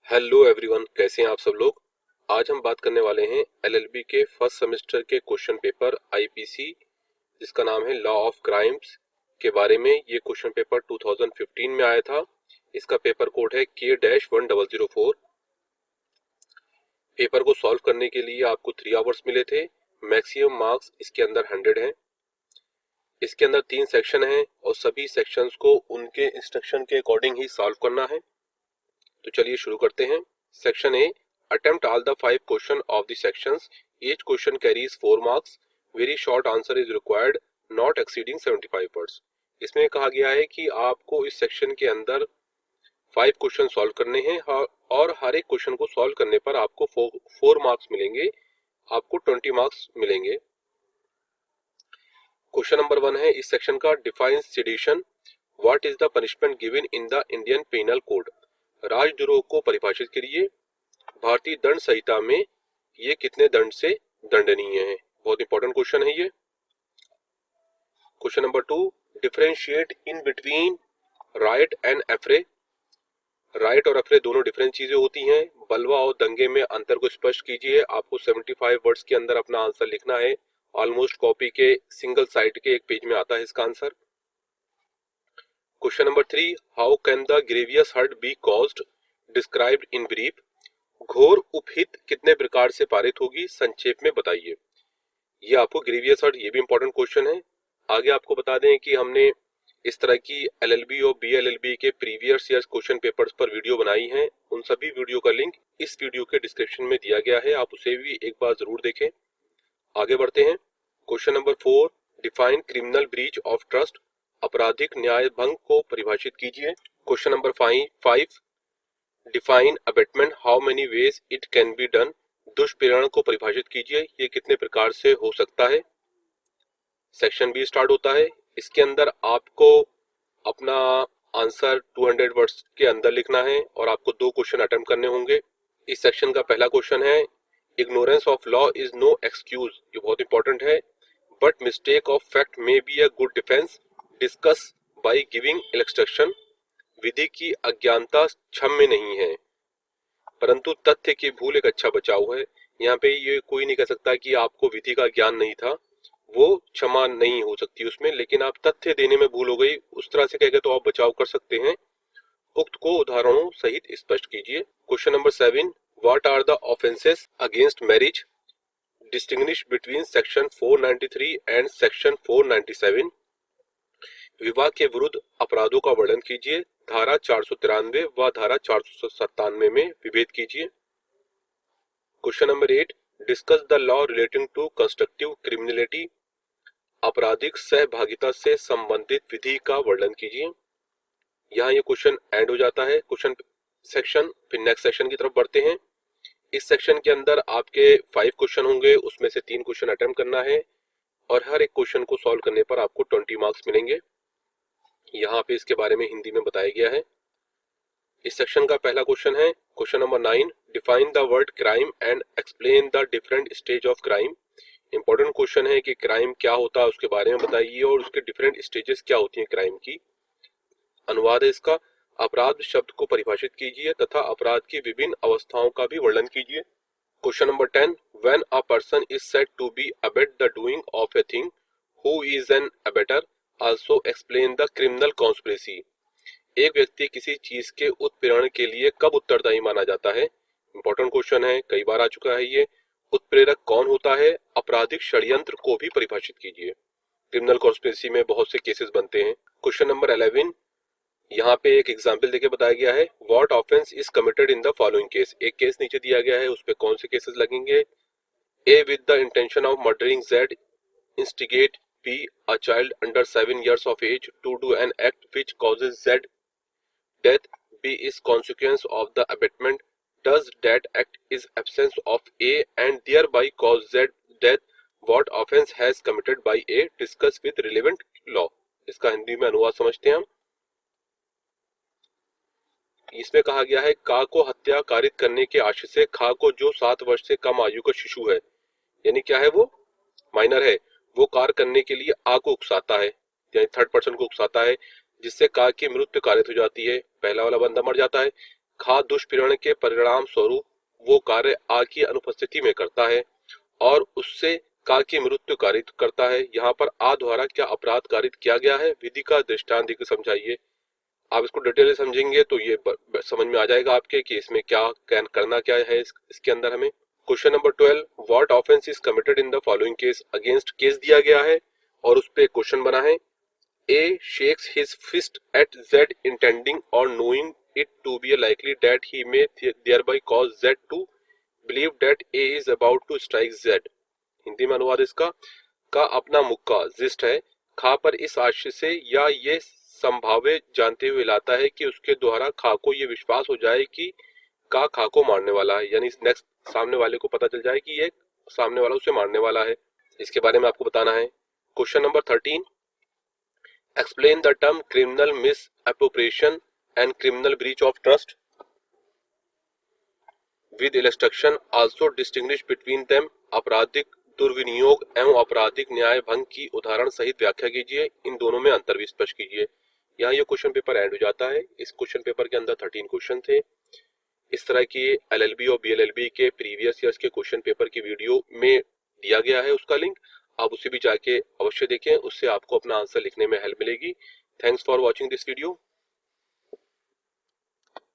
Hello everyone, कैसे हैं आप सब लोग। आज हम बात करने वाले हैं एलएलबी के फर्स्ट सेमेस्टर के क्वेश्चन पेपर आईपीसी जिसका नाम है लॉ ऑफ क्राइम्स के बारे में। ये क्वेश्चन पेपर 2015 में आया था। इसका पेपर कोड है K-1004। पेपर को सॉल्व करने के लिए आपको 3 आवर्स मिले थे। मैक्सिमम मार्क्स इसके अंदर 100 हैं। इसके अंदर 3 सेक्शन हैं और सभी सेक्शंस को उनके इंस्ट्रक्शन के अकॉर्डिंग ही सॉल्व करना है। तो चलिए शुरू करते हैं। Section A, attempt all the 5 question of the sections. Each question carries 4 marks. Very short answer is required, not exceeding 75 words. इसमें कहा गया है कि आपको इस सेक्शन के अंदर 5 क्वेश्चन सॉल्व करने हैं और हर एक क्वेश्चन को सॉल्व करने पर आपको 4 मार्क्स मिलेंगे, आपको 20 मार्क्स मिलेंगे। क्वेश्चन नंबर 1 है इस सेक्शन का, define sedition. What is the punishment given in the Indian penal code. राजद्रोह को परिभाषित करिए। भारतीय दंड संहिता में ये कितने दंड से दंडनीय है। बहुत इंपॉर्टेंट क्वेश्चन है ये। Question number 2, differentiate in between right and affray. Right और एफ्रे दोनों डिफरेंट चीजें होती हैं। बलवा और दंगे में अंतर को स्पष्ट कीजिए। आपको 75 वर्ड्स के अंदर अपना आंसर लिखना है। ऑलमोस्ट कॉपी के सिंगल साइड के एक पेज में आता है इसका answer. Question number 3, how can the grievous hurt be caused, described in brief. घोर उपहित कितने प्रकार से पारित होगी, संक्षेप में बताइए। ये आपको ग्रेवियस हर्ट, ये भी इंपॉर्टेंट क्वेश्चन है। आगे आपको बता दें कि हमने इस तरह की एलएलबी और बीएलएलबी के प्रीवियस ईयर्स क्वेश्चन पेपर्स पर वीडियो बनाई हैं। उन सभी वीडियो का लिंक इस वीडियो के डिस्क्रिप्शन में दिया गया है, आप उसे भी एक बार जरूर देखें। आगे बढ़ते हैं। Question number 4, define criminal breach of trust. आपराधिक न्याय भंग को परिभाषित कीजिए। Question number 5, define abetment, how many ways it can be done. दुष्प्रेरण को परिभाषित कीजिए, ये कितने प्रकार से हो सकता है। सेक्शन बी स्टार्ट होता है। इसके अंदर आपको अपना आंसर 200 वर्ड्स के अंदर लिखना है और आपको 2 क्वेश्चन अटेम्प्ट करने होंगे। इस सेक्शन का पहला क्वेश्चन है, ignorance of law is no excuse. ये बहुत इंपॉर्टेंट है। But mistake of fact may be a good defence, discuss by giving instruction. विधि की अज्ञानता क्षम्य नहीं है परंतु तथ्य की भूल एक अच्छा बचाव है। यहाँ पे ये कोई नहीं कह सकता कि आपको विधि का ज्ञान नहीं था, वो क्षमा नहीं हो सकती उसमें, लेकिन आप तथ्य देने में भूल हो गई उस तरह से कहेगा तो आप बचाव कर सकते हैं। उक्त को उदाहरणों सहित स्पष्ट कीजिए। Question number 7, what are the offences against marriage, distinguish between section 493 and section 497। विवाह के विरुद्ध अपराधों का वर्णन कीजिए। धारा 493 व धारा 497 में विभेद कीजिए। Question number 8, discuss the law relating to constructive criminality. आपराधिक सहभागिता से संबंधित विधि का वर्णन कीजिए। यहाँ ये क्वेश्चन एंड हो जाता है क्वेश्चन सेक्शन। फिर नेक्स्ट सेक्शन की तरफ बढ़ते हैं। इस सेक्शन के अंदर आपके 5 क्वेश्चन होंगे, उसमें से 3 क्वेश्चन अटेम्प्ट करना है और हर एक क्वेश्चन को सॉल्व करने पर आपको 20 मार्क्स मिलेंगे। यहाँ पे इसके बारे में हिंदी में बताया गया है। इस सेक्शन का पहला क्वेश्चन है question number 9, define the word crime and explain the different stage of crime. Important question है कि क्राइम क्या होता है उसके बारे में बताइए और उसके डिफरेंट स्टेजेस क्या होती हैं क्राइम की। अनुवाद है इसका, अपराध शब्द को परिभाषित कीजिए तथा अपराध की विभिन्न अवस्थाओं का भी वर्णन कीजिए। Question number 10, when a person is said to be abet the doing of a thing, who is an abettor, also explain the criminal conspiracy. एक व्यक्ति किसी चीज के उत्प्रेरण के लिए कब उत्तरदायी माना जाता है। इंपॉर्टेंट क्वेश्चन है, कई बार आ चुका है ये। उत्प्रेरक कौन होता है। आपराधिक षड्यंत्र को भी परिभाषित कीजिए। क्रिमिनल कॉन्स्पिरेसी में बहुत से केसेस बनते हैं। क्वेश्चन नंबर 11, यहाँ पे एक एग्जाम्पल देके बताया गया है, what offence is committed in the following case. एक केस नीचे दिया गया है, उस पे कौन से केसेस लगेंगे। ए with the intention of murdering Z, instigate be a child under 7 years of age to do an act which causes Z death. B is consequence of the abatement. Does that act is absence of A and thereby cause Z death. What offense has committed by A? Discuss with relevant law. इसका हिंदी में अनुवाद समझते हैं हम। इसमें कहा गया है, का को हत्या कारित करने के आशय से खा को जो 7 वर्ष से कम आयु का शिशु है, यानी क्या है वो माइनर है, वो कार्य करने के लिए आ को उकसाता है, यानी थर्ड पर्सन को उकसाता है, जिससे का की मृत्यु कारित हो जाती है। पहला वाला बंदा मर जाता है। खा दुष्प्रेरण के परिणाम स्वरूप वो कार्य आ की अनुपस्थिति में करता है और उससे का की मृत्यु कारित करता है। यहाँ पर आ द्वारा क्या अपराध कारित किया गया है, विधि का दृष्टांत देकर समझाइए। आप इसको डिटेल में समझेंगे तो ये समझ में आ जाएगा आपके कि इसमें क्या करना क्या है। इसके अंदर हमें question number 12, what offence is committed in the following case, against case दिया गया है और उस पे क्वेश्चन बना है। A shakes his fist at Z intending और knowing it to be likely that he may thereby cause Z to believe that A is about to strike Z। Hindi में अनुवाद इसका, का अपना मुक्का जिस्ट है खा पर इस आशय से या ये संभाव्य जानते हुए लाता है कि उसके द्वारा खा को ये विश्वास हो जाए कि का खा को मारने वाला है, यानी नेक्स्ट सामने वाले को पता चल जाए कि ये सामने वाला उसे मारने वाला है। इसके बारे में आपको बताना है। Question number 13, explain the term criminal misappropriation and criminal breach of trust with illustration also distinguish between them. आपराधिक दुर्विनियोग एवं आपराधिक न्याय भंग की उदाहरण सहित व्याख्या कीजिए। इन दोनों में अंतर भी स्पष्ट कीजिए। यहाँ ये क्वेश्चन पेपर एंड हो जाता है। इस क्वेश्चन पेपर के अंदर 13 क्वेश्चन थे। इस तरह की एलएलबी और बीएलएलबी के प्रीवियस ईयर्स के क्वेश्चन पेपर की वीडियो में दिया गया है उसका लिंक, आप उसे भी जाके अवश्य देखें, उससे आपको अपना आंसर लिखने में हेल्प मिलेगी। Thanks for watching this video.